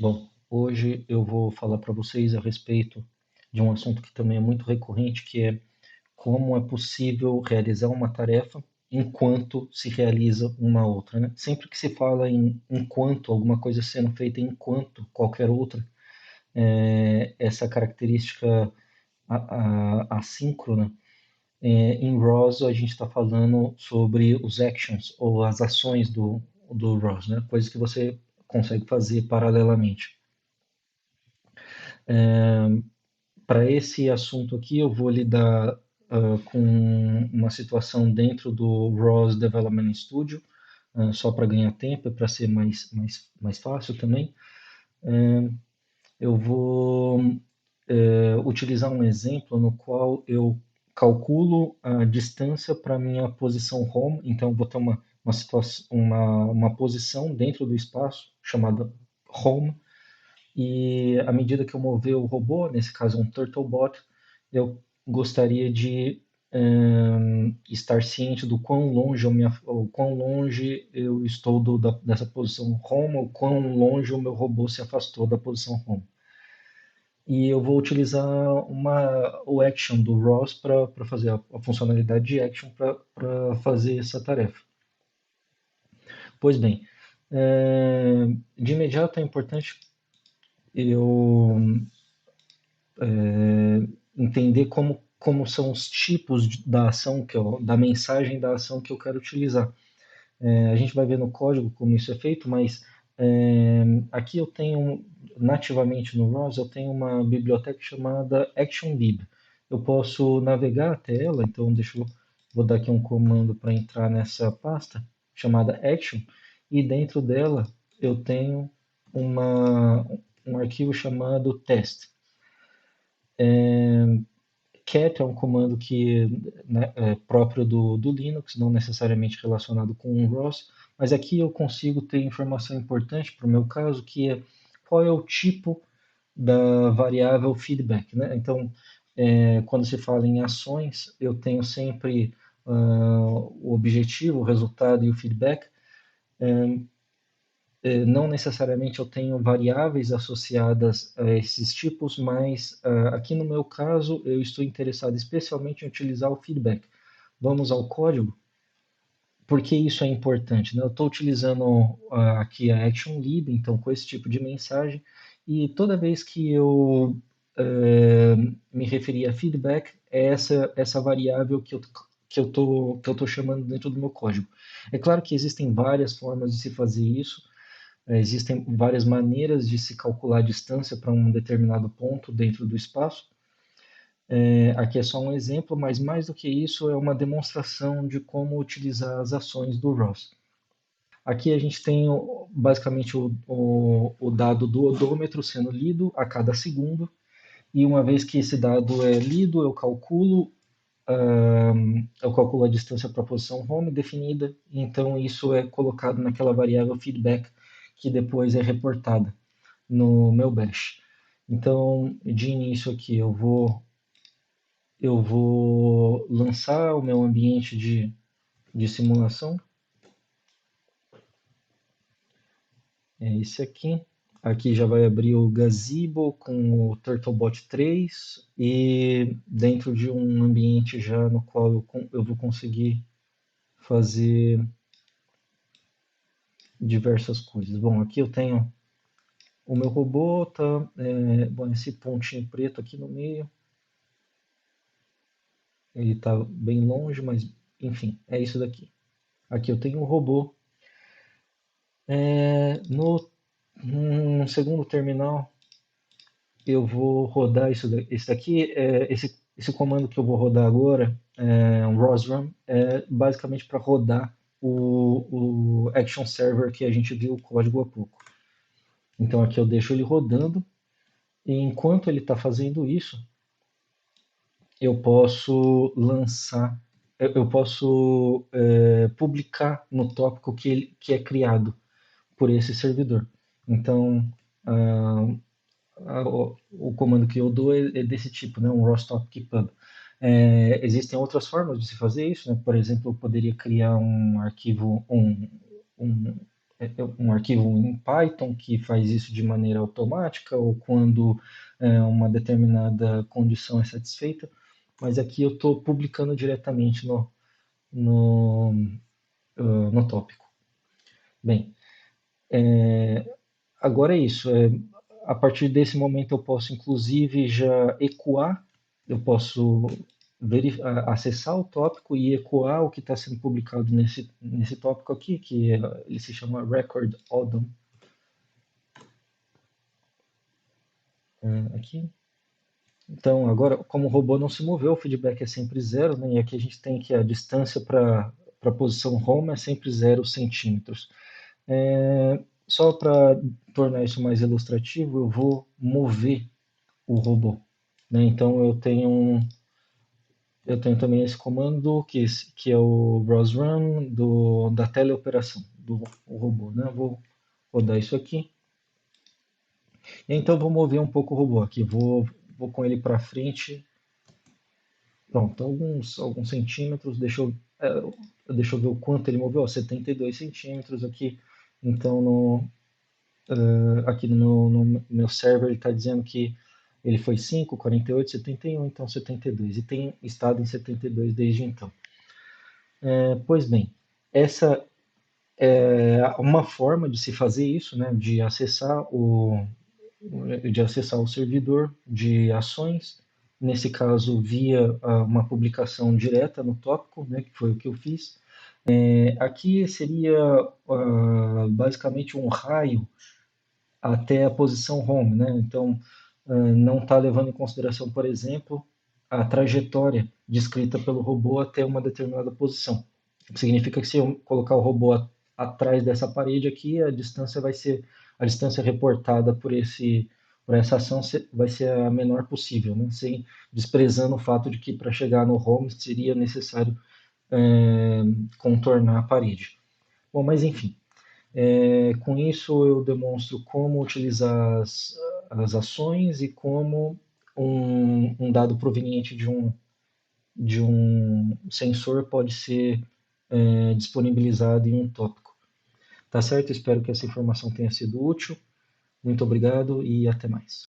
Bom, hoje eu vou falar para vocês a respeito de um assunto que também é muito recorrente, que é como é possível realizar uma tarefa enquanto se realiza uma outra, né? Sempre que se fala em enquanto alguma coisa sendo feita enquanto qualquer outra, essa característica assíncrona, em ROS a gente está falando sobre os actions ou as ações do ROS, né? Coisas que você consegue fazer paralelamente. Para esse assunto aqui, eu vou lidar com uma situação dentro do ROS Development Studio, só para ganhar tempo e para ser mais fácil também. Eu vou utilizar um exemplo no qual eu calculo a distância para minha posição home, então eu vou ter uma posição dentro do espaço chamada home, e à medida que eu mover o robô, nesse caso um Turtlebot, eu gostaria de estar ciente do o quão longe eu estou dessa posição home, ou quão longe o meu robô se afastou da posição home. E eu vou utilizar o action do ROS para fazer a funcionalidade de action para fazer essa tarefa. Pois bem, de imediato é importante eu entender como são os tipos da ação da mensagem da ação que eu quero utilizar. A gente vai ver no código como isso é feito, mas aqui eu tenho nativamente no ROS eu tenho uma biblioteca chamada ActionLib. Eu posso navegar até ela, então vou dar aqui um comando para entrar nessa pasta chamada Action, e dentro dela eu tenho um arquivo chamado test. Cat é um comando que, né, é próprio do Linux, não necessariamente relacionado com o ROS, mas aqui eu consigo ter informação importante para o meu caso, que é qual é o tipo da variável feedback, né? Então, quando se fala em ações, eu tenho sempre o objetivo, o resultado e o feedback. Não necessariamente eu tenho variáveis associadas a esses tipos, mas aqui no meu caso eu estou interessado especialmente em utilizar o feedback. Vamos ao código. Por que isso é importante, né? Eu estou utilizando aqui a ActionLib, então com esse tipo de mensagem, e toda vez que eu me referir a feedback, é essa variável que eu tô chamando dentro do meu código. É claro que existem várias formas de se fazer isso. Existem várias maneiras de se calcular a distância para um determinado ponto dentro do espaço. Aqui é só um exemplo, mas mais do que isso, é uma demonstração de como utilizar as ações do ROS. Aqui a gente tem basicamente o dado do odômetro sendo lido a cada segundo, e uma vez que esse dado é lido, eu calculo a distância para a posição home definida, então isso é colocado naquela variável feedback que depois é reportada no meu bash. Então, de início aqui, eu vou lançar o meu ambiente de simulação. É esse aqui. Aqui já vai abrir o Gazebo com o Turtlebot 3 e dentro de um ambiente já no qual eu vou conseguir fazer diversas coisas. Bom, aqui eu tenho o meu robô, tá, bom, esse pontinho preto aqui no meio, ele está bem longe, mas enfim, é isso daqui. Aqui eu tenho um robô. No segundo terminal, eu vou rodar esse daqui. Esse comando que eu vou rodar agora, um ROSRun, é basicamente para rodar o Action Server que a gente viu o código há pouco. Então aqui eu deixo ele rodando, e enquanto ele está fazendo isso, eu posso lançar, eu posso publicar no tópico que é criado por esse servidor. Então, ah, o comando que eu dou é desse tipo, né, um ROS-topic pub. Existem outras formas de se fazer isso, né? Por exemplo, eu poderia criar um arquivo, um um arquivo em Python que faz isso de maneira automática ou quando uma determinada condição é satisfeita, mas aqui eu estou publicando diretamente no, no tópico. Bem, agora é isso. A partir desse momento eu posso inclusive já ecoar, eu posso acessar o tópico e ecoar o que está sendo publicado nesse tópico aqui, que ele se chama Record Odom. Aqui. Então, agora, como o robô não se moveu, o feedback é sempre zero, né? E aqui a gente tem que a distância para a posição home é sempre 0 centímetros. Só para tornar isso mais ilustrativo, eu vou mover o robô, né? Então, eu tenho também esse comando que é o browse run da teleoperação do robô, né? Eu vou rodar isso aqui. E então, vou mover um pouco o robô aqui. Vou com ele para frente. Pronto, alguns centímetros, deixa eu ver o quanto ele moveu, ó, 72 centímetros aqui. Então, aqui no meu server ele está dizendo que ele foi 5, 48, 71, então 72. E tem estado em 72 desde então. Pois bem, essa é uma forma de se fazer isso, né, de acessar o servidor de ações, nesse caso via uma publicação direta no tópico, né, que foi o que eu fiz. Aqui seria basicamente um raio até a posição home, né? Então não está levando em consideração, por exemplo, a trajetória descrita pelo robô até uma determinada posição. O que significa que se eu colocar o robô atrás dessa parede aqui, a distância reportada por essa ação vai ser a menor possível, né? Sem desprezando o fato de que para chegar no home seria necessário contornar a parede. Bom, mas enfim, com isso eu demonstro como utilizar as ações e como um dado proveniente de um sensor pode ser disponibilizado em um tópico. Tá certo? Espero que essa informação tenha sido útil. Muito obrigado e até mais.